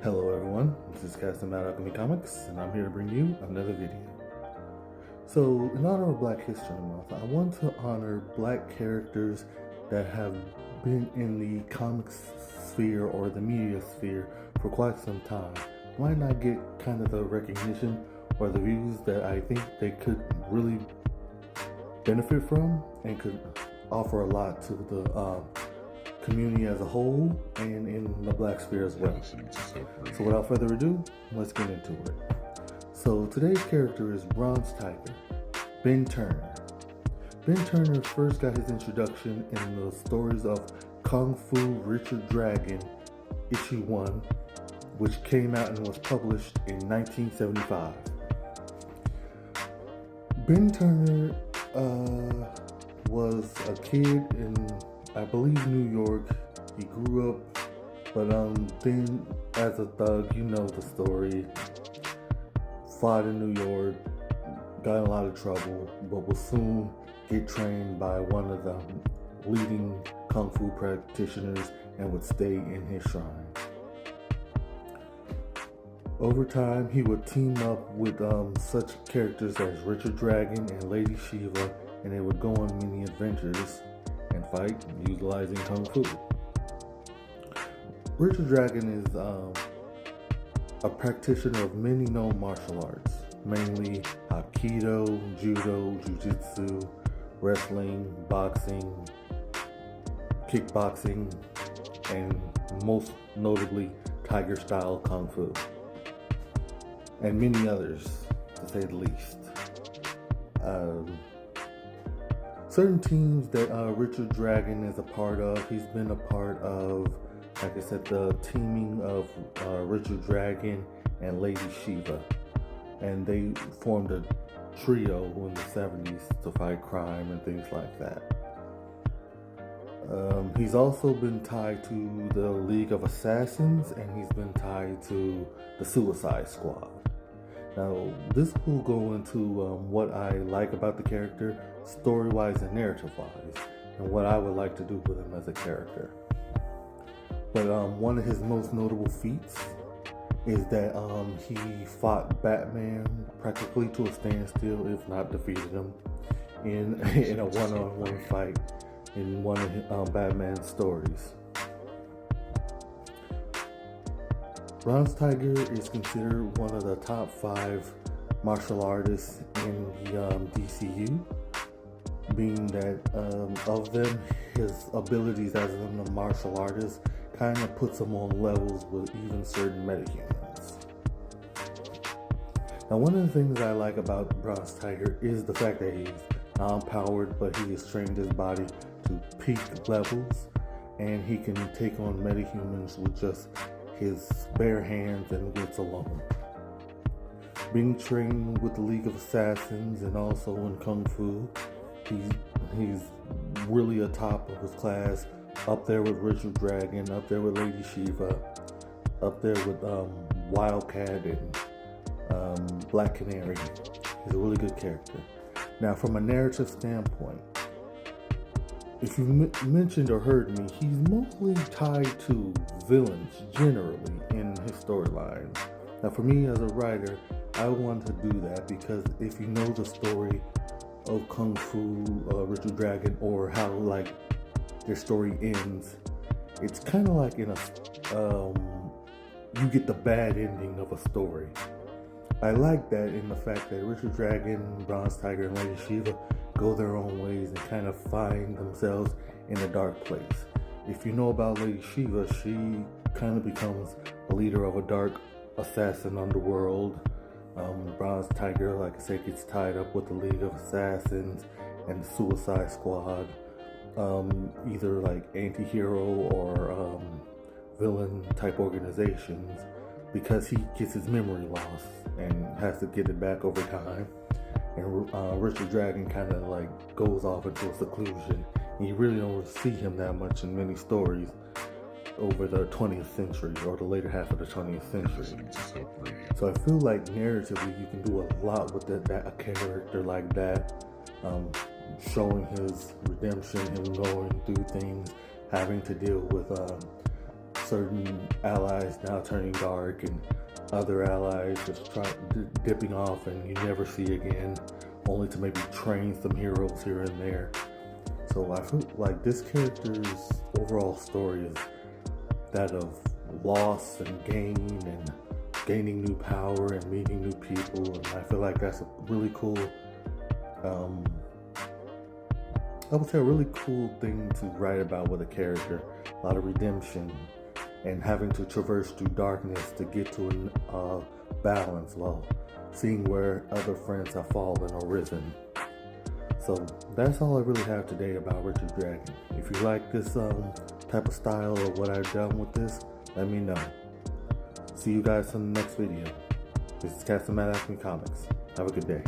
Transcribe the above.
Hello everyone, this is Casting Mad Alchemy Comics, and I'm here to bring you another video. So, in honor of Black History Month, I want to honor black characters that have been in the comics sphere or the media sphere for quite some time. Might not get kind of the recognition or the views that I think they could really benefit from and could offer a lot to the community as a whole and in the black sphere as well. So without further ado, let's get into it. So today's character is Bronze Tiger, Ben Turner. Ben Turner first got his introduction in the stories of Kung Fu Richard Dragon issue 1, which came out and was published in 1975. Ben Turner was a kid in, I believe, New York. He grew up, but then as a thug, you know the story. Fought in New York, got in a lot of trouble, but would soon get trained by one of the leading Kung Fu practitioners and would stay in his shrine. Over time, he would team up with such characters as Richard Dragon and Lady Shiva, and they would go on many adventures and fight utilizing Kung Fu. Richard Dragon is a practitioner of many known martial arts, mainly Aikido, Judo, Jiu-Jitsu, wrestling, boxing, kickboxing, and most notably Tiger-style Kung Fu, and many others, to say the least. Certain teams that Richard Dragon is a part of, he's been a part of, like I said, the teaming of Richard Dragon and Lady Shiva. And they formed a trio in the 70s to fight crime and things like that. He's also been tied to the League of Assassins, and he's been tied to the Suicide Squad. Now, this will go into what I like about the character, story-wise and narrative-wise, and what I would like to do with him as a character. But one of his most notable feats is that he fought Batman practically to a standstill, if not defeated him, in a one-on-one fight in one of Batman's stories. Bronze Tiger is considered one of the top 5 martial artists in the DCU, being that of them, his abilities as a martial artist kind of puts him on levels with even certain metahumans. Now, one of the things I like about Bronze Tiger is the fact that he's non-powered, but he has trained his body to peak levels, and he can take on metahumans with just his bare hands and wits alone. Being trained with the League of Assassins and also in Kung Fu, he's really a top of his class, up there with Richard Dragon, up there with Lady Shiva, up there with Wildcat and Black Canary. He's a really good character. Now, from a narrative standpoint, if you mentioned or heard me, he's mostly tied to villains generally in his storyline. Now, for me as a writer, I want to do that because if you know the story of Kung Fu, Richard Dragon, or how like their story ends, it's kind of like in a you get the bad ending of a story. I like that in the fact that Richard Dragon, Bronze Tiger, and Lady Shiva go their own ways and kind of find themselves in a dark place. If you know about Lady Shiva, she kind of becomes a leader of a dark assassin underworld. Bronze Tiger, like I said, gets tied up with the League of Assassins and the Suicide Squad, either like anti-hero or villain type organizations, because he gets his memory lost and has to get it back over time. And Richard Dragon kind of like goes off into a seclusion. And you really don't see him that much in many stories over the 20th century or the later half of the 20th century. So I feel like narratively you can do a lot with a character like that, showing his redemption, him going through things, having to deal with certain allies now turning dark and other allies just dipping off and you never see again, only to maybe train some heroes here and there. So I feel like this character's overall story is that of loss and gain and gaining new power and meeting new people, and I feel like that's a really cool I would say a really cool thing to write about with a character. A lot of redemption and having to traverse through darkness to get to a balance while seeing where other friends have fallen or risen. So that's all I really have today about Richard Dragon. If you like this type of style or what I've done with this, let me know. See you guys in the next video. This is Captain Matt Acme Comics. Have a good day.